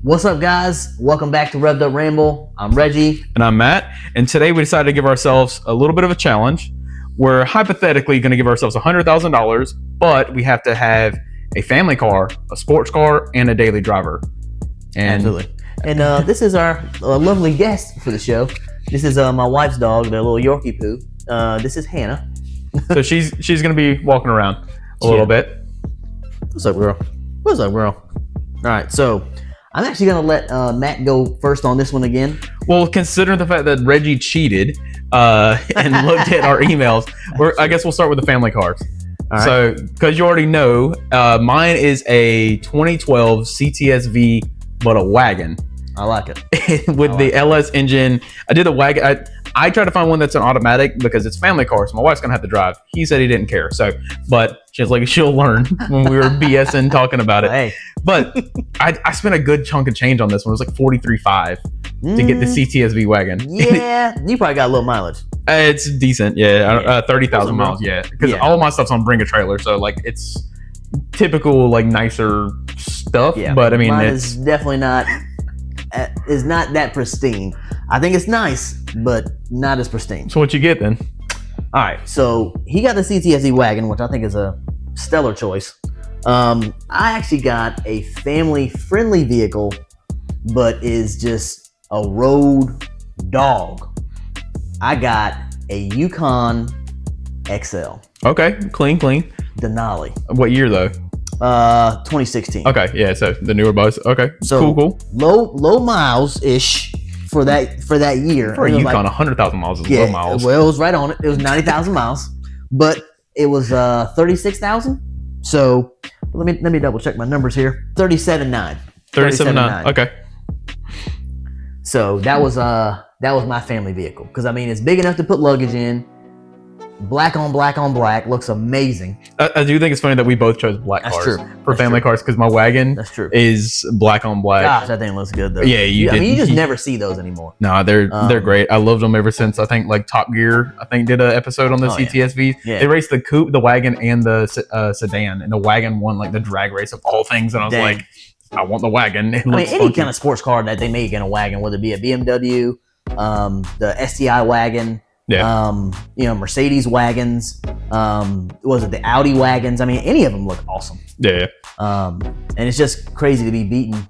What's up, guys? Welcome back to Rev'd Ramble. I'm Reggie. And I'm Matt. And today we decided to give ourselves a little bit of a challenge. We're hypothetically going to give ourselves $100,000, but we have to have a family car, a sports car, and a daily driver. And Absolutely. And this is our lovely guest for the show. This is my wife's dog, the little Yorkie poo. This is Hannah. So she's going to be walking around a little bit. What's up, girl? What's up, girl? All right, so I'm actually going to let Matt go first on this one again. Well, considering the fact that Reggie cheated and looked at our emails, I guess we'll start with the family cars. All right. So, because you already know, mine is a 2012 CTSV, but a wagon. I like it. With the LS engine. I did a wagon. I tried to find one that's an automatic because it's family car, so my wife's gonna have to drive. He said he didn't care, but she's like, she'll learn when we were BSing talking about it. Hey. But I spent a good chunk of change on this one. It was like $43,500 to get the CTSV wagon. Yeah, you probably got a little mileage. It's decent, yeah. 30,000 miles, yeah. Because all my stuff's on Bring a Trailer, so like it's typical like nicer stuff. Yeah, but I mean, mine it's is definitely not. Is not that pristine. I think it's nice, but not as pristine. So what you get then? All right, so he got the CTSV wagon, which I think is a stellar choice. I actually got a family-friendly vehicle, but is just a road dog. I got a Yukon XL. Okay, clean. Denali. What year though? 2016. Okay, yeah. So the newer bus. Okay, So cool. Low miles ish for that year. For a It was Yukon, like- 100,000 miles is Yeah, low miles. well, it was right on it. It was 90,000 miles, but it was 36,000. So let me double check my numbers here. 37.9. 37.9. Okay. So that was my family vehicle because I mean it's big enough to put luggage in. Black on black looks amazing. I do think it's funny that we both chose black That's cars true. for That's family true. cars because my wagon That's true. is black on black. Gosh, that thing looks good though. Yeah, I mean, you just you- never see those anymore. No, they're great. I loved them ever since I think like Top Gear. I think did an episode on the Oh, yeah. CTSV. Yeah. They raced the coupe, the wagon, and the sedan, and the wagon won like the drag race of all things. And I was Dang. like, I want the wagon. It I mean, looks any funky. kind of sports car that they make in a wagon, whether it be a BMW, the STI wagon, Mercedes wagons, was it the Audi wagons? I mean, any of them look awesome. Yeah. And it's just crazy to be beaten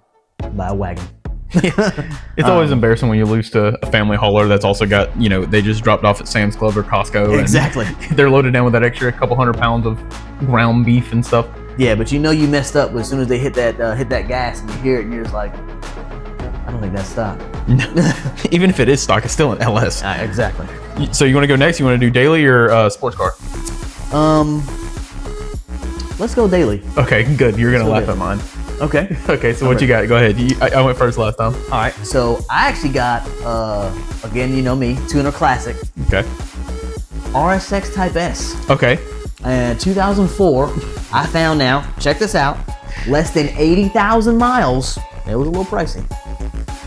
by a wagon. It's always embarrassing when you lose to a family hauler that's also got, they just dropped off at Sam's Club or Costco. And Exactly. they're loaded down with that extra couple 100 pounds of ground beef and stuff. Yeah, but you messed up as soon as they hit that gas and you hear it and you're just like, I don't think that's stock. Even if it is stock, it's still an LS. Exactly. So you want to go next? You want to do daily or sports car? Let's go daily. Okay, good. You're going to Let's laugh go at mine. Okay. Okay, so what you got? Go ahead. I went first last time. All right. So I actually got, again, you know me, tuner classic, Okay. RSX Type S. Okay. And 2004, I found now, check this out, less than 80,000 miles. It was a little pricey.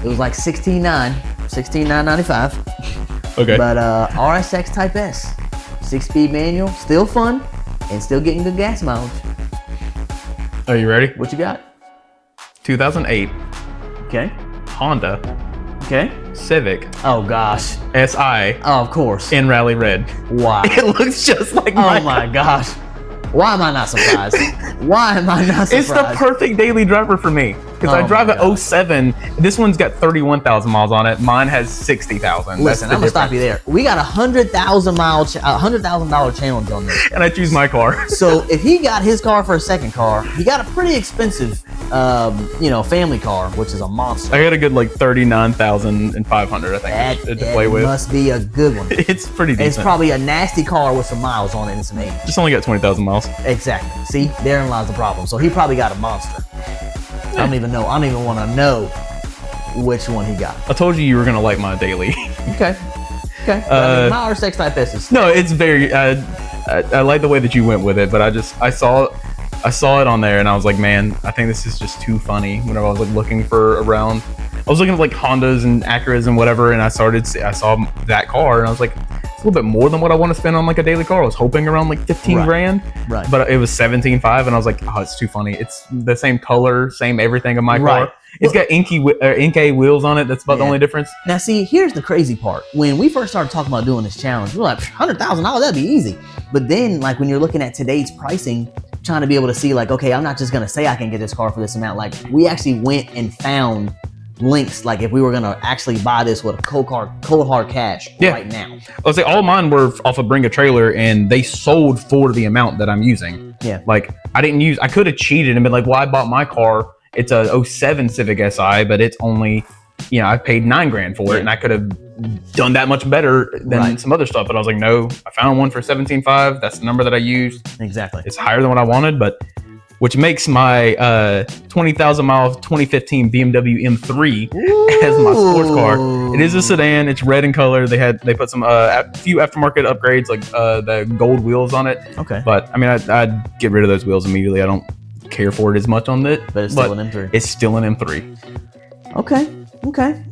It was like $16,995. Okay. But RSX Type S, 6-speed manual, still fun, and still getting good gas mileage. Are you ready? What you got? 2008 Okay. Honda Okay. Civic Oh gosh. SI Oh, of course. in Rally Red. Wow. It looks just like Oh my gosh. Why am I not surprised? Why am I not surprised? It's the perfect daily driver for me because I Oh drive my an gosh. 07. This one's got 31,000 miles on it. Mine has 60,000. Listen, I'm gonna stop you there. We got $100,000 challenge on this. And I choose my car. So if he got his car for a second car, he got a pretty expensive, family car, which is a monster. I got a good like 39,500. I think to That play with. must be a good one. It's pretty decent. It's probably a nasty car with some miles on it and some age. Just only got 20,000 miles. Exactly. See, therein lies the problem. So he probably got a monster. I don't even know. I don't even want to know which one he got. I told you were gonna like my daily. Okay. Okay. My RSX Type S is. No, it's very. I like the way that you went with it, but I saw it on there and I was like, man, I think this is just too funny. Whenever I was like looking for around, I was looking at like Hondas and Acuras and whatever, and I saw that car and I was like, a little bit more than what I want to spend on like a daily car. I was hoping around like 15 grand, Right. but it was 17.5, and I was like, oh, it's too funny. It's the same color, same everything of my car. It's got Inkay wheels on it. That's about the only difference. Now, see, here's the crazy part. When we first started talking about doing this challenge, we were like, $100,000, that'd be easy. But then, like, when you're looking at today's pricing, trying to be able to see, like, okay, I'm not just gonna say I can get this car for this amount. Like, we actually went and found links, like if we were gonna actually buy this with a cold hard cash right now. Let's say all mine were off of Bring a Trailer, and they sold for the amount that I'm using. Yeah. Like I could have cheated and been like, well, I bought my car. It's a 07 Civic Si, but it's only, I paid $9 grand for it, and I could have done that much better than some other stuff. But I was like, no, I found one for 17.5. That's the number that I used. Exactly. It's higher than what I wanted, but which makes my 20,000 mile 2015 BMW M3 as my sports car. It is a sedan. It's red in color. They put some a few aftermarket upgrades, like the gold wheels on it. Okay. But I mean, I'd get rid of those wheels immediately. I don't care for it as much on it. But it's still an M3. It's still an M3. Okay.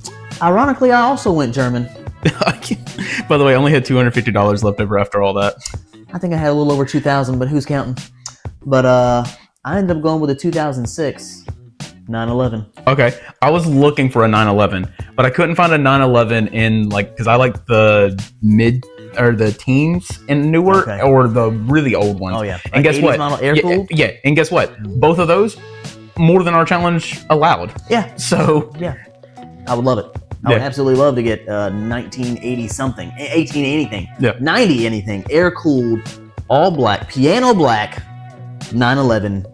Ironically, I also went German. By the way, I only had $250 left over after all that. I think I had a little over 2,000, but who's counting? But I ended up going with a 2006 911. Okay, I was looking for a 911, but I couldn't find a 911 in because I like the mid or the teens and newer or the really old ones. Oh yeah, and guess what? Yeah, and guess what? Both of those more than our challenge allowed. Yeah. So yeah, I would love it. I would absolutely love to get 1980 something, 18 anything, 90 anything, air cooled, all black, piano black 911.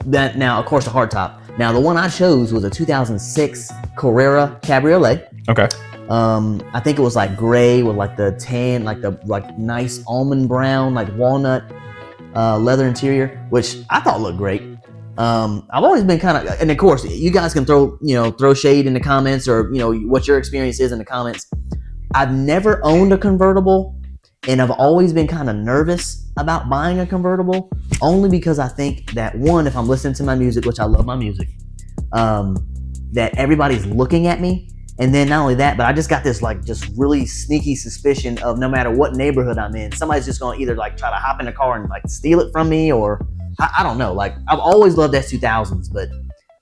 That now, of course, a hardtop. Now, the one I chose was a 2006 Carrera Cabriolet. Okay. I think it was like gray with like the tan, like nice almond brown, like walnut leather interior, which I thought looked great. I've always been kind of, and of course, you guys can throw shade in the comments or what your experience is in the comments. I've never owned a convertible. And I've always been kind of nervous about buying a convertible, only because I think that one, if I'm listening to my music, which I love my music, that everybody's looking at me. And then not only that, but I just got this just really sneaky suspicion of no matter what neighborhood I'm in, somebody's just going to either try to hop in the car and steal it from me, or I don't know. I've always loved S2000s, but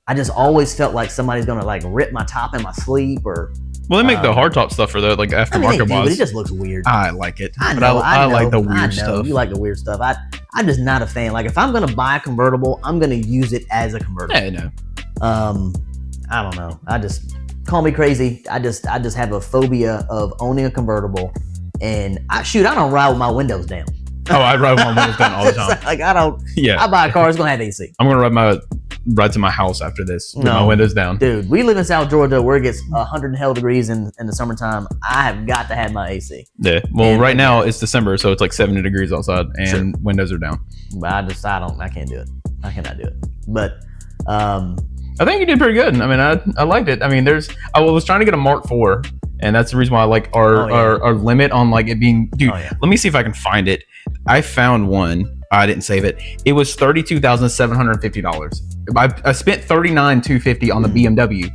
I just always felt like somebody's going to rip my top in my sleep or... Well, they make the hardtop stuff for the aftermarket but it just looks weird. I like it. I like the weird stuff. You like the weird stuff. I'm just not a fan. If I'm gonna buy a convertible, I'm gonna use it as a convertible. Yeah, no. I don't know. I just call me crazy. I just have a phobia of owning a convertible, and I don't ride with my windows down. Oh, I ride with my windows down all the time. I don't. Yeah. I buy a car, it's gonna have AC. I'm gonna ride to my house after this with my windows down. Dude, we live in South Georgia where it gets 100 hell degrees in the summertime. I have got to have my AC. Yeah. Well, right now it's December, so it's 70 degrees outside and windows are down. But I can't do it. I cannot do it. But I think you did pretty good. I mean, I liked it. I mean, I was trying to get a Mark IV, and that's the reason why I like our limit on it being. Dude, let me see if I can find it. I found one. I didn't save it. It was $32,750. I spent $39,250 on the BMW,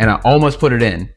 and I almost put it in,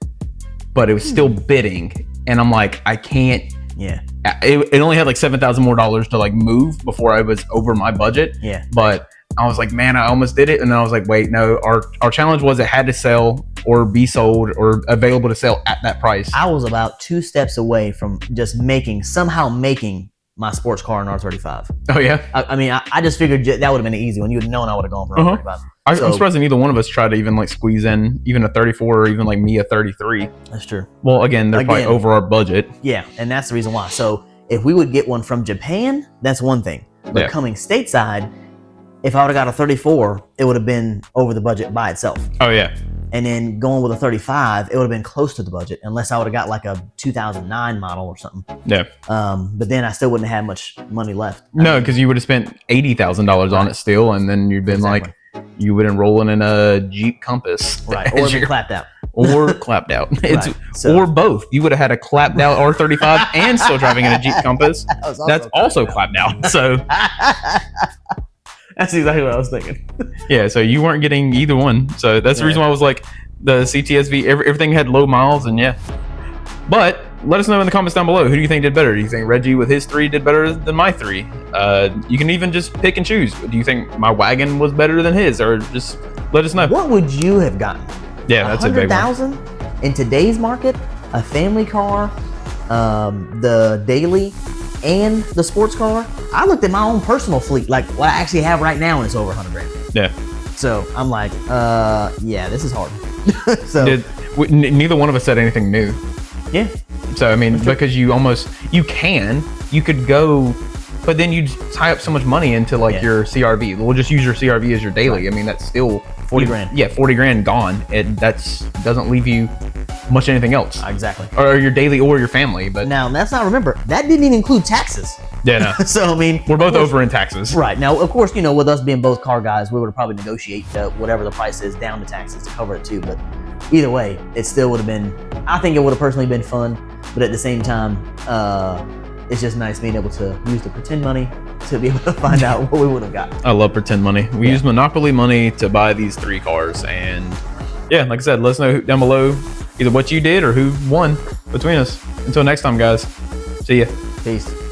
but it was still bidding, and I'm like, I can't. Yeah. It only had $7,000 more to move before I was over my budget. Yeah. But I was like, man, I almost did it, and then I was like, wait, no. Our challenge was it had to sell or be sold or available to sell at that price. I was about 2 steps away from just somehow making my sports car an R35. Oh yeah. I mean, I just figured that would have been an easy one. You would have known I would have gone for R35. I'm surprised that neither one of us tried to even squeeze in even a 34 or even me a 33. That's true. Well, again, they're probably over our budget. Yeah, and that's the reason why. So if we would get one from Japan, that's one thing. But coming stateside, if I would have got a 34, it would have been over the budget by itself. Oh yeah. And then going with a 35, it would have been close to the budget, unless I would have got a 2009 model or something. Yeah. But then I still wouldn't have much money left. No, because you would have spent $80,000 on it still, and then you'd been you would enroll in a Jeep Compass. Right, or been clapped out. Or clapped out. Or both. You would have had a clapped out R35 and still driving in a Jeep Compass. That's also clapped out. So... That's exactly what I was thinking. Yeah, so you weren't getting either one. So that's the reason why I was the CTSV, everything had low miles, and But let us know in the comments down below. Who do you think did better? Do you think Reggie with his 3 did better than my 3? You can even just pick and choose. Do you think my wagon was better than his? Or just let us know. What would you have gotten? Yeah, that's a big one. 100,000 in today's market, a family car, the daily, and the sports car. I looked at my own personal fleet, like what I actually have right now, and it's over 100 grand. Yeah. So I'm like, yeah, this is hard. So neither one of us said anything new. yeah. So I mean, because you could go, but then you tie up so much money into like your CRV. We'll just use your CRV as your daily. I mean, that's still 40 grand. Yeah, 40 grand gone. That's doesn't leave you much anything else. Exactly. Or your daily or your family. But now let's not remember that didn't even include taxes. Yeah, no. So I mean, we're both over in taxes. Right. Now, of course, with us being both car guys, we would probably negotiate whatever the price is down to taxes to cover it too. But either way, it still would have been. I think it would have personally been fun. But at the same time, it's just nice being able to use the pretend money to be able to find out what we would have got. I love pretend money. We use Monopoly money to buy these 3 cars. And yeah, like I said, let us know down below either what you did or who won between us. Until next time, guys. See ya. Peace.